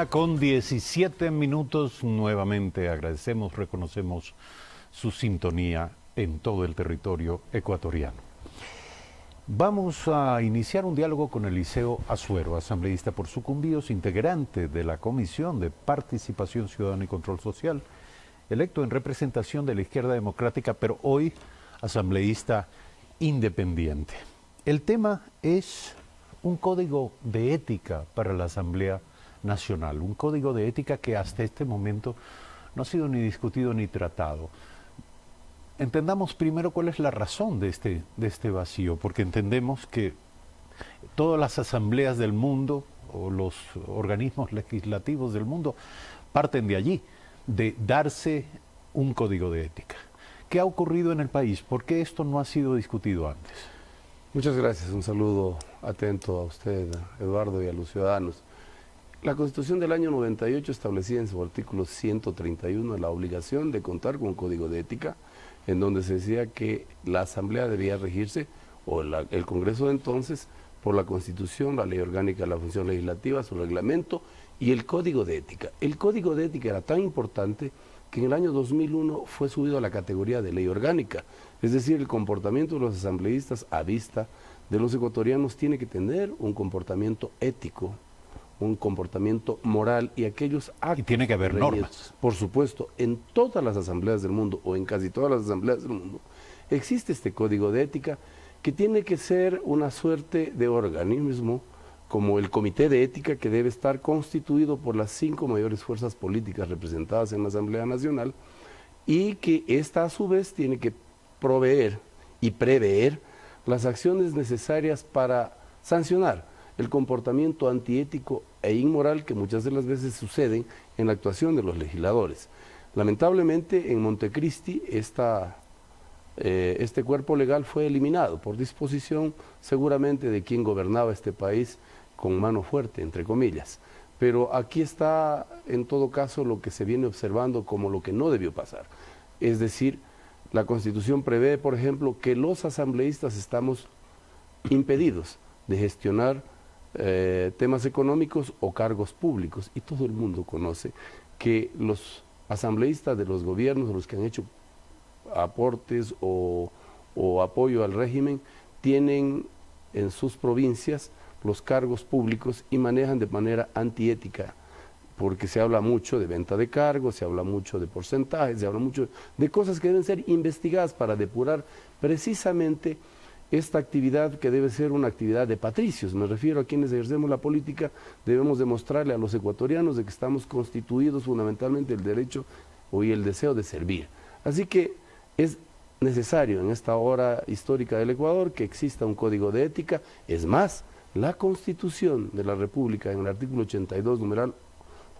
Con 17 minutos nuevamente agradecemos, reconocemos su sintonía en todo el territorio ecuatoriano. Vamos a iniciar un diálogo con Eliseo Azuero, asambleísta por Sucumbíos, integrante de la Comisión de Participación Ciudadana y Control Social, electo en representación de la Izquierda Democrática, pero hoy asambleísta independiente. El tema es un código de ética para la Asamblea Nacional, un código de ética que hasta este momento no ha sido ni discutido ni tratado. Entendamos primero cuál es la razón de este vacío, porque entendemos que todas las asambleas del mundo o los organismos legislativos del mundo parten de allí, de darse un código de ética. ¿Qué ha ocurrido en el país? ¿Por qué esto no ha sido discutido antes? Muchas gracias, un saludo atento a usted, Eduardo, y a los ciudadanos. La Constitución del año 98 establecía en su artículo 131 la obligación de contar con un código de ética, en donde se decía que la Asamblea debía regirse, o el Congreso de entonces, por la Constitución, la Ley Orgánica de la Función Legislativa, su reglamento y el Código de Ética. El Código de Ética era tan importante que en el año 2001 fue subido a la categoría de Ley Orgánica, es decir, el comportamiento de los asambleístas a vista de los ecuatorianos tiene que tener un comportamiento ético, un comportamiento moral y aquellos actos. Y tiene que haber normas. Por supuesto, en todas las asambleas del mundo, o en casi todas las asambleas del mundo, existe este código de ética que tiene que ser una suerte de organismo, como el Comité de Ética, que debe estar constituido por las 5 mayores fuerzas políticas representadas en la Asamblea Nacional, y que esta a su vez tiene que proveer y prever las acciones necesarias para sancionar el comportamiento antiético e inmoral que muchas de las veces suceden en la actuación de los legisladores. Lamentablemente en Montecristi este cuerpo legal fue eliminado por disposición seguramente de quien gobernaba este país con mano fuerte, entre comillas. Pero aquí está en todo caso lo que se viene observando como lo que no debió pasar. Es decir, la Constitución prevé, por ejemplo, que los asambleístas estamos impedidos de gestionar temas económicos o cargos públicos, y todo el mundo conoce que los asambleístas de los gobiernos, los que han hecho aportes o apoyo al régimen, tienen en sus provincias los cargos públicos y manejan de manera antiética, porque se habla mucho de venta de cargos, se habla mucho de porcentajes, se habla mucho de cosas que deben ser investigadas para depurar precisamente esta actividad que debe ser una actividad de patricios. Me refiero a quienes ejercemos la política, debemos demostrarle a los ecuatorianos de que estamos constituidos fundamentalmente el derecho y el deseo de servir. Así que es necesario en esta hora histórica del Ecuador que exista un código de ética. Es más, la Constitución de la República, en el artículo 82, numeral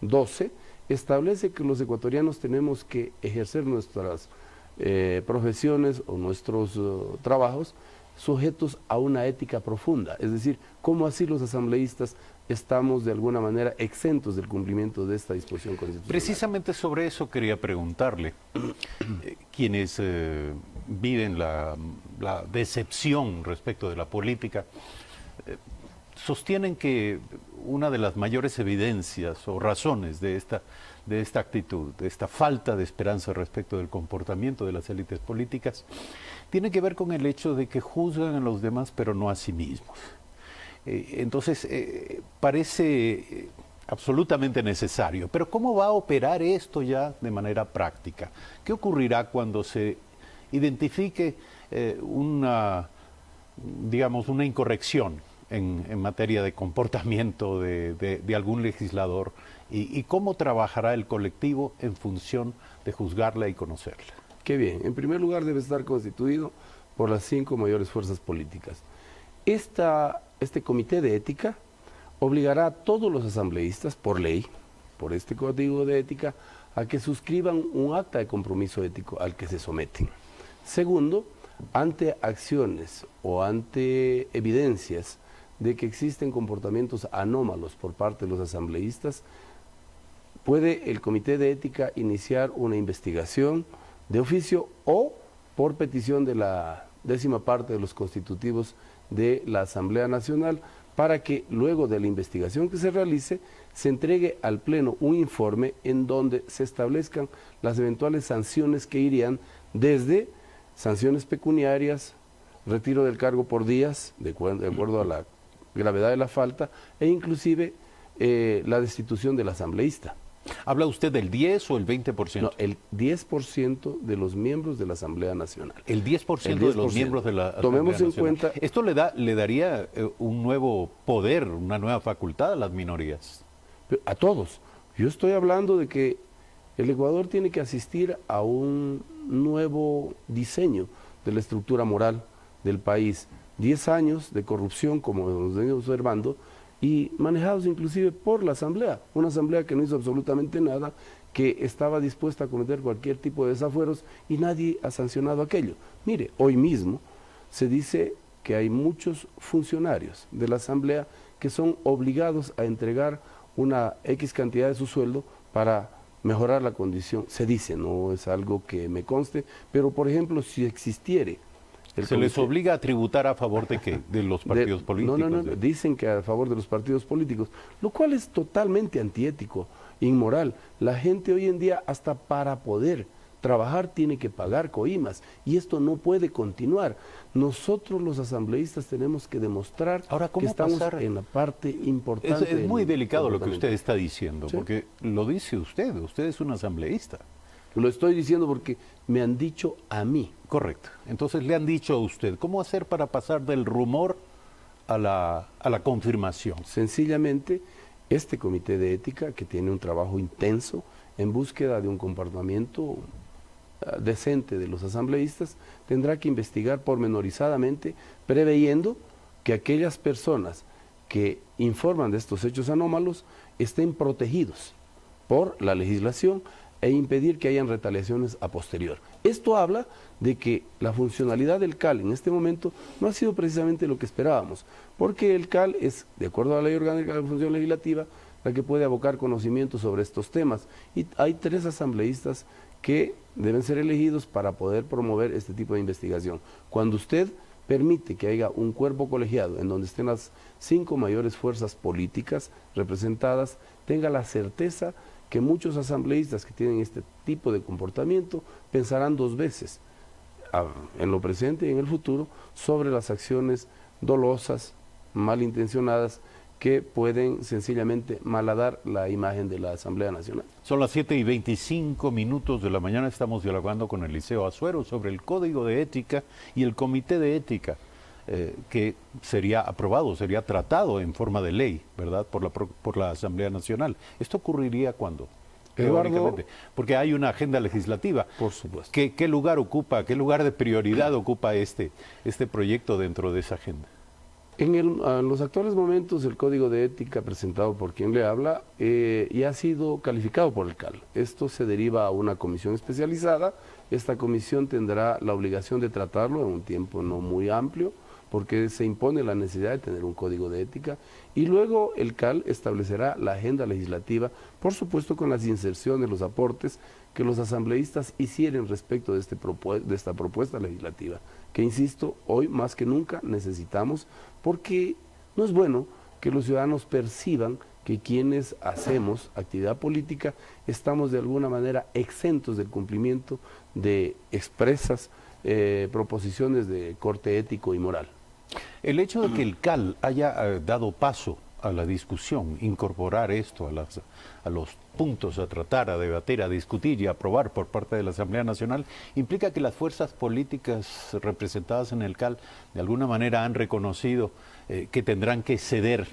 12, establece que los ecuatorianos tenemos que ejercer nuestras profesiones o nuestros trabajos sujetos a una ética profunda. Es decir, ¿cómo así los asambleístas estamos de alguna manera exentos del cumplimiento de esta disposición constitucional? Precisamente sobre eso quería preguntarle. Quienes viven la decepción respecto de la política, sostienen que una de las mayores evidencias o razones de esta actitud, de esta falta de esperanza respecto del comportamiento de las élites políticas, tiene que ver con el hecho de que juzgan a los demás pero no a sí mismos. Entonces, parece absolutamente necesario. Pero ¿cómo va a operar esto ya de manera práctica? ¿Qué ocurrirá cuando se identifique una incorrección en materia de comportamiento de algún legislador y cómo trabajará el colectivo en función de juzgarla y conocerla? Qué bien. En primer lugar, debe estar constituido por las 5 mayores fuerzas políticas. Este comité de ética obligará a todos los asambleístas, por ley, por este código de ética, a que suscriban un acta de compromiso ético al que se someten. Segundo, ante acciones o ante evidencias de que existen comportamientos anómalos por parte de los asambleístas, puede el comité de ética iniciar una investigación de oficio o por petición de la 10ª parte de los constitutivos de la Asamblea Nacional para que luego de la investigación que se realice, se entregue al Pleno un informe en donde se establezcan las eventuales sanciones que irían desde sanciones pecuniarias, retiro del cargo por días, de acuerdo a la gravedad de la falta, e inclusive la destitución del asambleísta. ¿Habla usted del 10 o el 20%? No, el 10% de los miembros de la Asamblea Nacional. El 10% de los miembros de la Asamblea Tomemos en Nacional. cuenta... Esto le daría un nuevo poder, una nueva facultad a las minorías. A todos. Yo estoy hablando de que el Ecuador tiene que asistir a un nuevo diseño de la estructura moral del país. 10 años de corrupción, como nos venimos observando, y manejados inclusive por la Asamblea, una Asamblea que no hizo absolutamente nada, que estaba dispuesta a cometer cualquier tipo de desafueros y nadie ha sancionado aquello. Mire, hoy mismo se dice que hay muchos funcionarios de la Asamblea que son obligados a entregar una X cantidad de su sueldo para mejorar la condición. Se dice, no es algo que me conste, pero por ejemplo, si existiere... ¿Se les obliga a tributar a favor de qué? ¿De los partidos políticos? No, dicen que a favor de los partidos políticos, lo cual es totalmente antiético, inmoral. La gente hoy en día, hasta para poder trabajar, tiene que pagar coimas, y esto no puede continuar. Nosotros los asambleístas tenemos que demostrar que estamos en la parte importante. Es muy delicado lo que usted está diciendo, ¿sí? Porque lo dice usted es un asambleísta. Lo estoy diciendo porque me han dicho a mí. Correcto. Entonces le han dicho a usted, ¿cómo hacer para pasar del rumor a la confirmación? Sencillamente, este comité de ética, que tiene un trabajo intenso en búsqueda de un comportamiento decente de los asambleístas, tendrá que investigar pormenorizadamente, preveyendo que aquellas personas que informan de estos hechos anómalos estén protegidos por la legislación e impedir que hayan retaliaciones a posterior. Esto habla de que la funcionalidad del CAL en este momento no ha sido precisamente lo que esperábamos, porque el CAL es, de acuerdo a la Ley Orgánica de la Función Legislativa, la que puede abocar conocimiento sobre estos temas. Y hay 3 asambleístas que deben ser elegidos para poder promover este tipo de investigación. Cuando usted permite que haya un cuerpo colegiado en donde estén las 5 mayores fuerzas políticas representadas, tenga la certeza que muchos asambleístas que tienen este tipo de comportamiento pensarán 2 veces en lo presente y en el futuro sobre las acciones dolosas, malintencionadas, que pueden sencillamente malhadar la imagen de la Asamblea Nacional. Son las 7:25 de la mañana, estamos dialogando con Eliseo Azuero sobre el Código de Ética y el Comité de Ética, que sería aprobado, sería tratado en forma de ley, ¿verdad?, por la Asamblea Nacional. ¿Esto ocurriría cuándo? Eduardo, porque hay una agenda legislativa. Por supuesto. ¿Qué lugar ocupa, qué lugar de prioridad ocupa este proyecto dentro de esa agenda? En los actuales momentos, el Código de Ética presentado por quien le habla ya ha sido calificado por el CAL. Esto se deriva a una comisión especializada. Esta comisión tendrá la obligación de tratarlo en un tiempo no muy amplio, porque se impone la necesidad de tener un código de ética, y luego el CAL establecerá la agenda legislativa, por supuesto con las inserciones, los aportes que los asambleístas hicieren respecto de esta propuesta legislativa, que insisto, hoy más que nunca necesitamos, porque no es bueno que los ciudadanos perciban que quienes hacemos actividad política estamos de alguna manera exentos del cumplimiento de expresas proposiciones de corte ético y moral. El hecho de que el CAL haya dado paso a la discusión, incorporar esto a los puntos a tratar, a debatir, a discutir y a aprobar por parte de la Asamblea Nacional, implica que las fuerzas políticas representadas en el CAL de alguna manera han reconocido que tendrán que ceder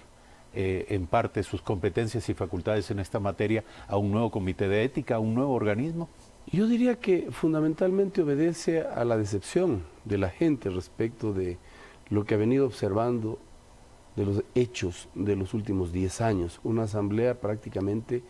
en parte sus competencias y facultades en esta materia a un nuevo comité de ética, a un nuevo organismo. Yo diría que fundamentalmente obedece a la decepción de la gente respecto de lo que ha venido observando de los hechos de los últimos 10 años. Una asamblea prácticamente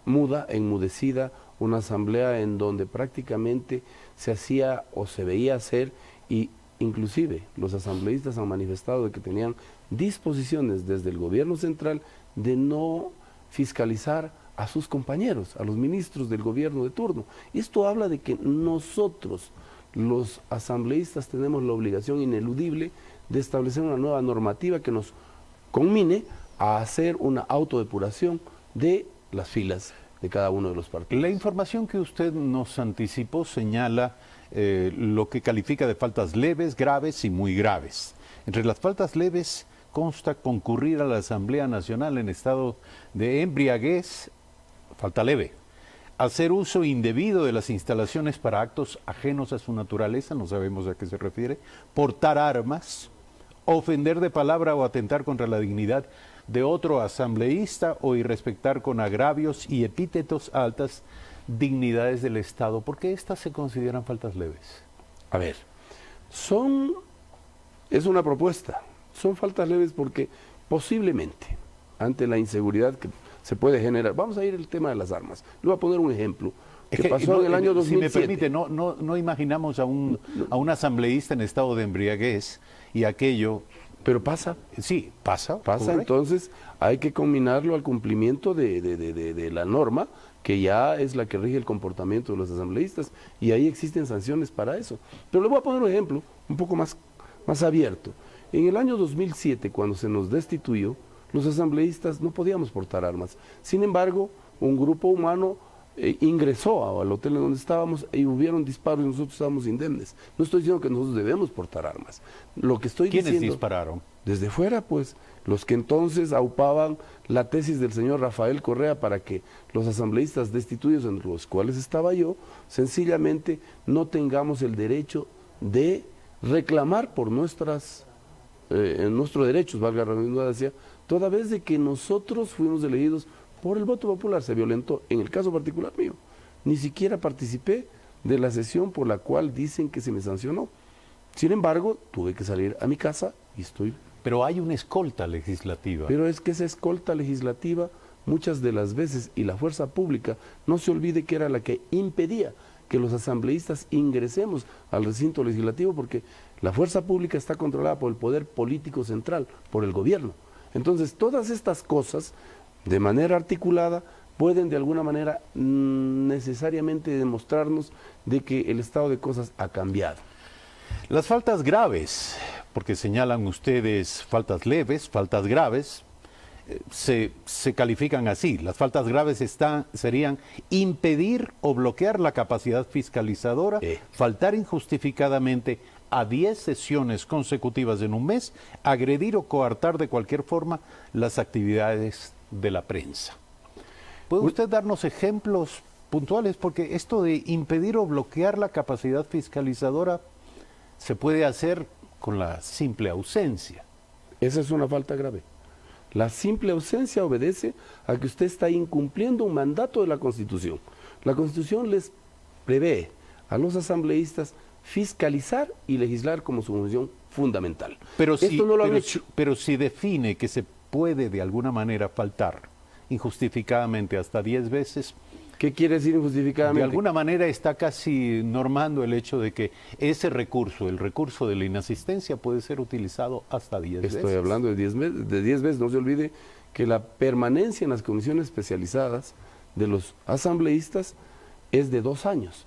muda, enmudecida, una asamblea en donde prácticamente se hacía o se veía hacer, y inclusive los asambleístas han manifestado de que tenían disposiciones desde el gobierno central de no fiscalizar a sus compañeros, a los ministros del gobierno de turno. Esto habla de que nosotros, los asambleístas, tenemos la obligación ineludible de establecer una nueva normativa que nos conmine a hacer una autodepuración de las filas de cada uno de los partidos. La información que usted nos anticipó señala lo que califica de faltas leves, graves y muy graves. Entre las faltas leves consta concurrir a la Asamblea Nacional en estado de embriaguez, falta leve, hacer uso indebido de las instalaciones para actos ajenos a su naturaleza, no sabemos a qué se refiere, portar armas, ofender de palabra o atentar contra la dignidad de otro asambleísta o irrespetar con agravios y epítetos a altas dignidades del Estado. ¿Por qué estas se consideran faltas leves? A ver, es una propuesta, son faltas leves porque posiblemente ante la inseguridad que se puede generar, vamos a ir al tema de las armas, le voy a poner un ejemplo que pasó en el año 2007. Si me permite, no imaginamos a un asambleísta en estado de embriaguez y aquello... Pero pasa. Sí, pasa. Pasa, entonces hay que combinarlo al cumplimiento de la norma, que ya es la que rige el comportamiento de los asambleístas, y ahí existen sanciones para eso. Pero le voy a poner un ejemplo un poco más abierto. En el año 2007, cuando se nos destituyó, los asambleístas no podíamos portar armas. Sin embargo, un grupo humano ingresó al hotel en donde estábamos y hubieron disparos y nosotros estábamos indemnes. No estoy diciendo que nosotros debemos portar armas. Lo que estoy ¿Quiénes diciendo, dispararon? Desde fuera, pues, los que entonces aupaban la tesis del señor Rafael Correa para que los asambleístas destituidos, entre los cuales estaba yo, sencillamente no tengamos el derecho de reclamar por nuestros derechos, valga la redundancia, toda vez de que nosotros fuimos elegidos por el voto popular. Se violentó, en el caso particular mío, ni siquiera participé de la sesión por la cual dicen que se me sancionó. Sin embargo, tuve que salir a mi casa y estoy... Pero hay una escolta legislativa. Pero es que esa escolta legislativa, muchas de las veces, y la fuerza pública, no se olvide que era la que impedía que los asambleístas ingresemos al recinto legislativo, porque la fuerza pública está controlada por el poder político central, por el gobierno. Entonces, todas estas cosas, de manera articulada, pueden de alguna manera necesariamente demostrarnos de que el estado de cosas ha cambiado. Las faltas graves, porque señalan ustedes faltas leves, faltas graves, se califican así. Las faltas graves serían impedir o bloquear la capacidad fiscalizadora, faltar injustificadamente a 10 sesiones consecutivas en un mes, agredir o coartar de cualquier forma las actividades de la prensa. ¿Puede usted darnos ejemplos puntuales? Porque esto de impedir o bloquear la capacidad fiscalizadora se puede hacer con la simple ausencia. Esa es una falta grave. La simple ausencia obedece a que usted está incumpliendo un mandato de la Constitución. La Constitución les prevé a los asambleístas fiscalizar y legislar como su función fundamental. Pero esto no lo han hecho. Pero si define que se puede de alguna manera faltar injustificadamente hasta 10 veces... ¿Qué quiere decir injustificadamente? De alguna manera está casi normando el hecho de que ese recurso, el recurso de la inasistencia, puede ser utilizado hasta 10 veces. Estoy hablando de 10 veces. No se olvide que la permanencia en las comisiones especializadas de los asambleístas es de 2 años.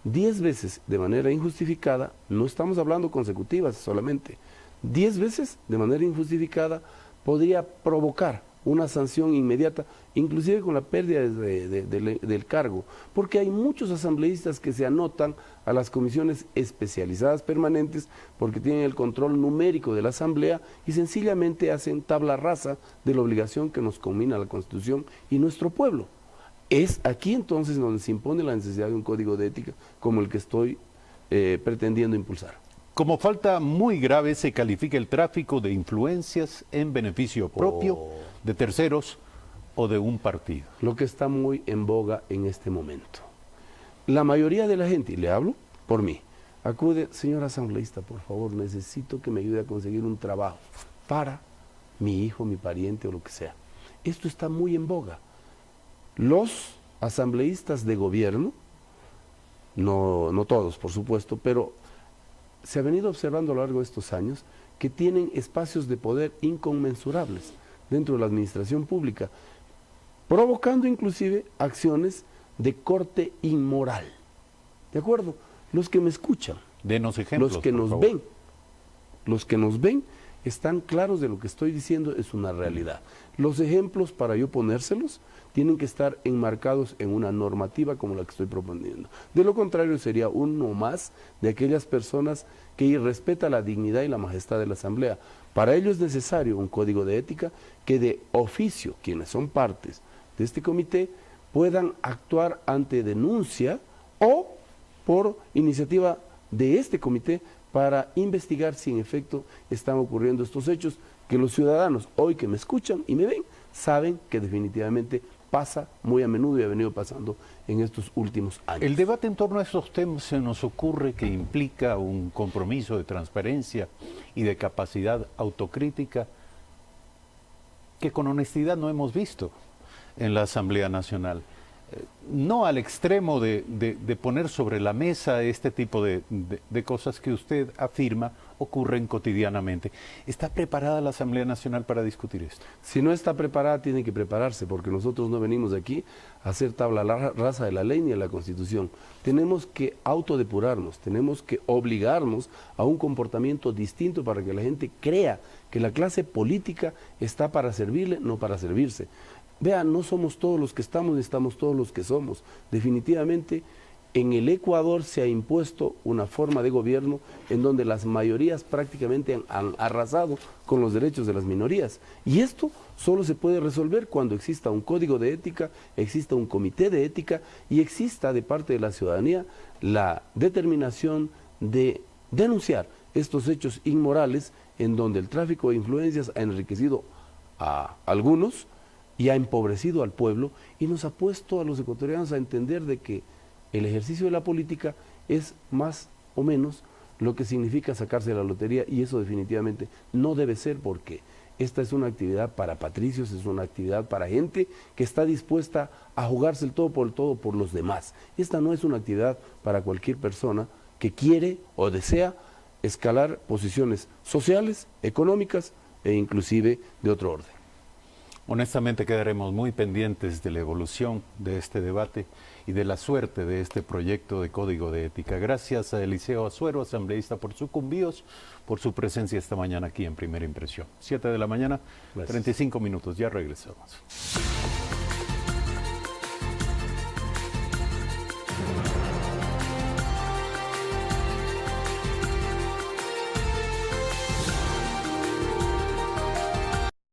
10 veces de manera injustificada, no estamos hablando consecutivas solamente, 10 veces de manera injustificada podría provocar una sanción inmediata, inclusive con la pérdida del cargo, porque hay muchos asambleístas que se anotan a las comisiones especializadas permanentes porque tienen el control numérico de la asamblea y sencillamente hacen tabla rasa de la obligación que nos conmina la Constitución y nuestro pueblo. Es aquí entonces donde se impone la necesidad de un código de ética como el que estoy pretendiendo impulsar. Como falta muy grave se califica el tráfico de influencias en beneficio propio de terceros o de un partido. Lo que está muy en boga en este momento. La mayoría de la gente, y le hablo por mí, acude, señor asambleísta, por favor, necesito que me ayude a conseguir un trabajo para mi hijo, mi pariente o lo que sea. Esto está muy en boga. Los asambleístas de gobierno, no todos por supuesto, pero se ha venido observando a lo largo de estos años que tienen espacios de poder inconmensurables dentro de la administración pública, provocando inclusive acciones de corte inmoral. ¿De acuerdo? Los que me escuchan, denos ejemplos, los que nos ven, los que nos ven están claros de lo que estoy diciendo, es una realidad. Los ejemplos, para yo ponérselos, tienen que estar enmarcados en una normativa como la que estoy proponiendo. De lo contrario, sería uno más de aquellas personas que irrespeta la dignidad y la majestad de la Asamblea. Para ello es necesario un código de ética que de oficio, quienes son partes de este comité, puedan actuar ante denuncia o por iniciativa de este comité para investigar si en efecto están ocurriendo estos hechos que los ciudadanos hoy que me escuchan y me ven saben que definitivamente pasa muy a menudo y ha venido pasando en estos últimos años. El debate en torno a estos temas se nos ocurre que implica un compromiso de transparencia y de capacidad autocrítica que con honestidad no hemos visto en la Asamblea Nacional. No al extremo de poner sobre la mesa este tipo de cosas que usted afirma ocurren cotidianamente. ¿Está preparada la Asamblea Nacional para discutir esto? Si no está preparada, tiene que prepararse, porque nosotros no venimos de aquí a hacer tabla rasa de la ley ni de la Constitución. Tenemos que autodepurarnos, tenemos que obligarnos a un comportamiento distinto para que la gente crea que la clase política está para servirle, no para servirse. Vean, no somos todos los que estamos, ni estamos todos los que somos. Definitivamente, en el Ecuador se ha impuesto una forma de gobierno en donde las mayorías prácticamente han arrasado con los derechos de las minorías. Y esto solo se puede resolver cuando exista un código de ética, exista un comité de ética y exista de parte de la ciudadanía la determinación de denunciar estos hechos inmorales en donde el tráfico de influencias ha enriquecido a algunos y ha empobrecido al pueblo y nos ha puesto a los ecuatorianos a entender de que el ejercicio de la política es más o menos lo que significa sacarse la lotería, y eso definitivamente no debe ser, porque esta es una actividad para patricios, es una actividad para gente que está dispuesta a jugarse el todo por los demás. Esta no es una actividad para cualquier persona que quiere o desea escalar posiciones sociales, económicas e inclusive de otro orden. Honestamente quedaremos muy pendientes de la evolución de este debate y de la suerte de este proyecto de Código de Ética. Gracias a Eliseo Azuero, asambleísta, por sucumbíos, por su presencia esta mañana aquí en Primera Impresión. 7 de la mañana, Gracias. 35 minutos, ya regresamos.